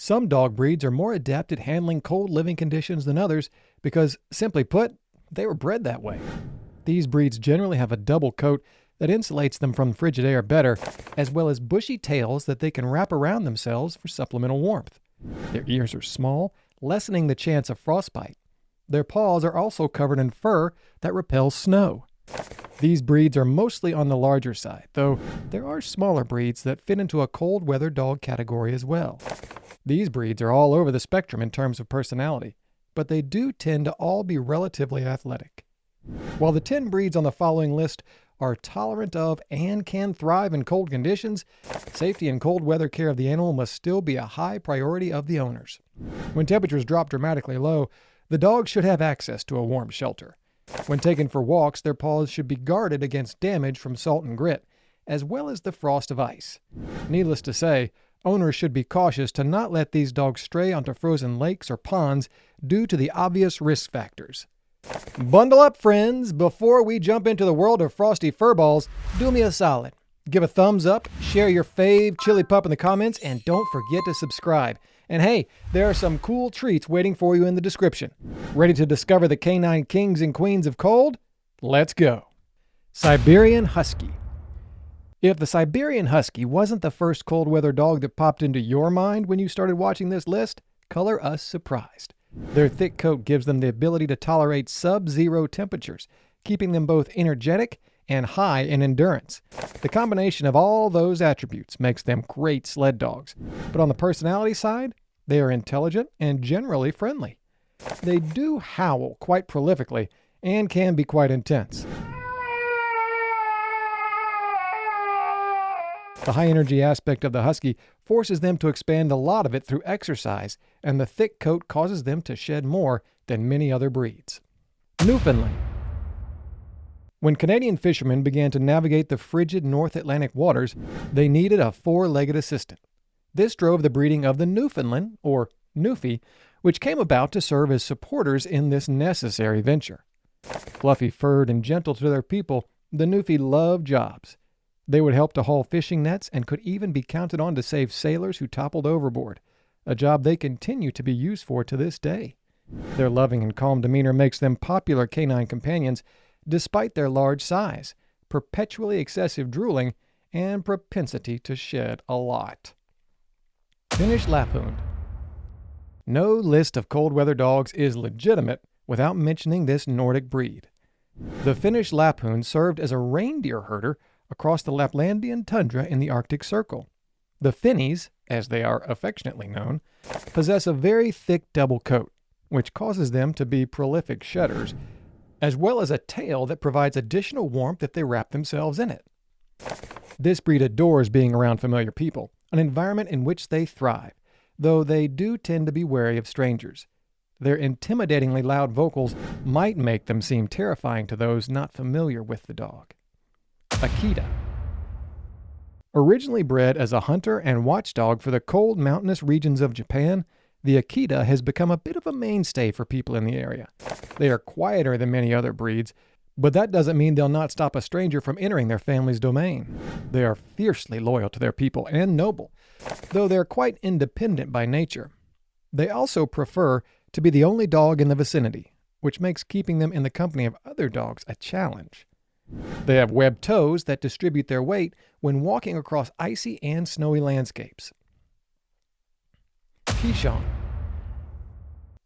Some dog breeds are more adept at handling cold living conditions than others because, simply put, they were bred that way. These breeds generally have a double coat that insulates them from frigid air better, as well as bushy tails that they can wrap around themselves for supplemental warmth. Their ears are small, lessening the chance of frostbite. Their paws are also covered in fur that repels snow. These breeds are mostly on the larger side, though there are smaller breeds that fit into a cold weather dog category as well. These breeds are all over the spectrum in terms of personality, but they do tend to all be relatively athletic. While the 10 breeds on the following list are tolerant of and can thrive in cold conditions, safety and cold weather care of the animal must still be a high priority of the owners. When temperatures drop dramatically low, the dog should have access to a warm shelter. When taken for walks, their paws should be guarded against damage from salt and grit, as well as the frost of ice. Needless to say, owners should be cautious to not let these dogs stray onto frozen lakes or ponds due to the obvious risk factors. Bundle up, friends! Before we jump into the world of frosty furballs, do me a solid. Give a thumbs up, share your fave chili pup in the comments, and don't forget to subscribe. And hey, there are some cool treats waiting for you in the description. Ready to discover the canine kings and queens of cold? Let's go! Siberian Husky. If the Siberian Husky wasn't the first cold weather dog that popped into your mind when you started watching this list, color us surprised. Their thick coat gives them the ability to tolerate sub-zero temperatures, keeping them both energetic and high in endurance. The combination of all those attributes makes them great sled dogs. But on the personality side, they are intelligent and generally friendly. They do howl quite prolifically and can be quite intense. The high-energy aspect of the Husky forces them to expand a lot of it through exercise, and the thick coat causes them to shed more than many other breeds. Newfoundland. When Canadian fishermen began to navigate the frigid North Atlantic waters, they needed a four-legged assistant. This drove the breeding of the Newfoundland, or Newfie, which came about to serve as supporters in this necessary venture. Fluffy-furred and gentle to their people, the Newfie loved jobs. They would help to haul fishing nets and could even be counted on to save sailors who toppled overboard, a job they continue to be used for to this day. Their loving and calm demeanor makes them popular canine companions despite their large size, perpetually excessive drooling, and propensity to shed a lot. Finnish Lapon. No list of cold weather dogs is legitimate without mentioning this Nordic breed. The Finnish Lapon served as a reindeer herder across the Laplandian tundra in the Arctic Circle. The Finnies, as they are affectionately known, possess a very thick double coat, which causes them to be prolific shedders, as well as a tail that provides additional warmth if they wrap themselves in it. This breed adores being around familiar people, an environment in which they thrive, though they do tend to be wary of strangers. Their intimidatingly loud vocals might make them seem terrifying to those not familiar with the dog. Akita. Originally bred as a hunter and watchdog for the cold mountainous regions of Japan, the Akita has become a bit of a mainstay for people in the area. They are quieter than many other breeds, but that doesn't mean they'll not stop a stranger from entering their family's domain. They are fiercely loyal to their people and noble, though they're quite independent by nature. They also prefer to be the only dog in the vicinity, which makes keeping them in the company of other dogs a challenge. They have webbed toes that distribute their weight when walking across icy and snowy landscapes. Keeshond.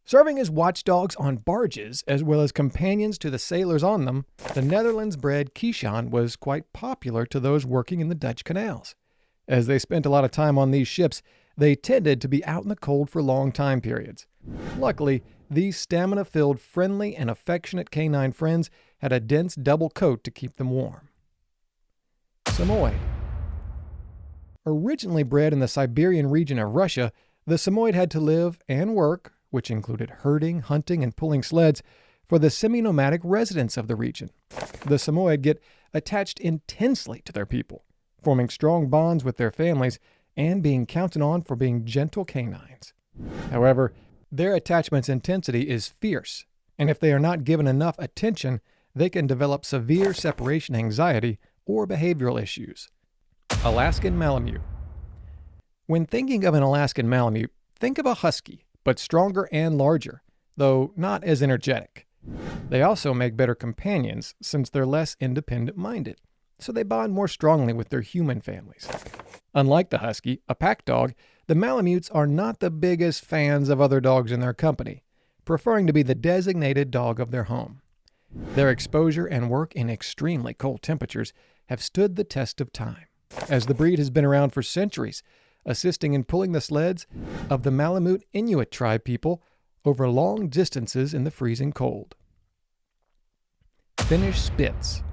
Serving as watchdogs on barges as well as companions to the sailors on them, the Netherlands-bred Keeshond was quite popular to those working in the Dutch canals. As they spent a lot of time on these ships, they tended to be out in the cold for long time periods. Luckily, these stamina-filled, friendly, and affectionate canine friends had a dense double coat to keep them warm. Samoy. Originally bred in the Siberian region of Russia, the Samoyed had to live and work, which included herding, hunting, and pulling sleds, for the semi-nomadic residents of the region. The Samoyed get attached intensely to their people, forming strong bonds with their families and being counted on for being gentle canines. However, their attachment's intensity is fierce, and if they are not given enough attention, they can develop severe separation anxiety or behavioral issues. Alaskan Malamute. When thinking of an Alaskan Malamute, Think of a husky, but stronger and larger, though not as energetic. They also make better companions since they're less independent-minded, so they bond more strongly with their human families. Unlike the husky, a pack dog, the Malamutes are not the biggest fans of other dogs in their company, preferring to be the designated dog of their home. Their exposure and work in extremely cold temperatures have stood the test of time, as the breed has been around for centuries, assisting in pulling the sleds of the Malamute Inuit tribe people over long distances in the freezing cold. Finnish Spitz.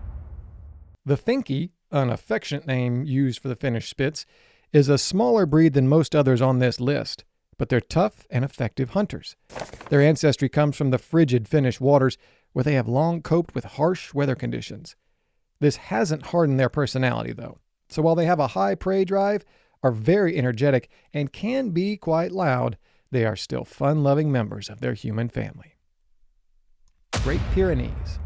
The Finky, an affectionate name used for the Finnish Spitz, is a smaller breed than most others on this list, but they're tough and effective hunters. Their ancestry comes from the frigid Finnish waters, where they have long coped with harsh weather conditions. This hasn't hardened their personality, though, so while they have a high prey drive, are very energetic, and can be quite loud, they are still fun-loving members of their human family. Great Pyrenees.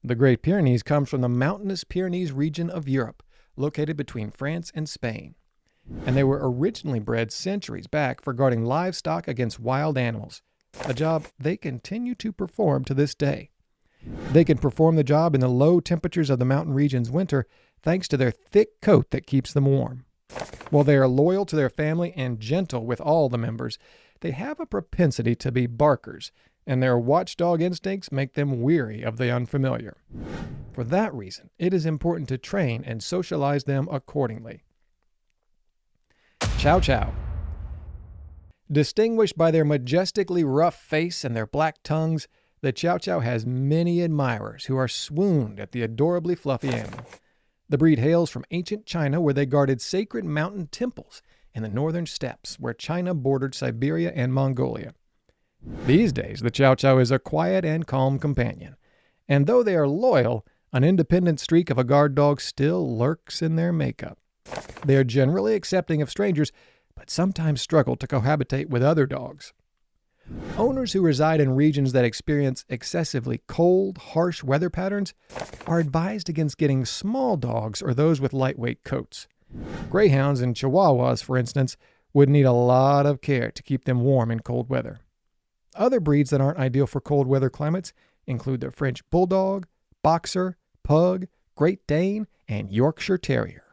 The Great Pyrenees comes from the mountainous Pyrenees region of Europe, located between France and Spain, and they were originally bred centuries back for guarding livestock against wild animals, a job they continue to perform to this day. They can perform the job in the low temperatures of the mountain region's winter thanks to their thick coat that keeps them warm. While they are loyal to their family and gentle with all the members, they have a propensity to be barkers, and their watchdog instincts make them weary of the unfamiliar. For that reason, it is important to train and socialize them accordingly. Chow Chow. Distinguished by their majestically rough face and their black tongues, the Chow Chow has many admirers who are swooned at the adorably fluffy animal. The breed hails from ancient China, where they guarded sacred mountain temples in the northern steppes where China bordered Siberia and Mongolia. These days, the Chow Chow is a quiet and calm companion, and though they are loyal, an independent streak of a guard dog still lurks in their makeup. They are generally accepting of strangers, but sometimes struggle to cohabitate with other dogs. Owners who reside in regions that experience excessively cold, harsh weather patterns are advised against getting small dogs or those with lightweight coats. Greyhounds and Chihuahuas, for instance, would need a lot of care to keep them warm in cold weather. Other breeds that aren't ideal for cold weather climates include the French Bulldog, Boxer, Pug, Great Dane, and Yorkshire Terrier.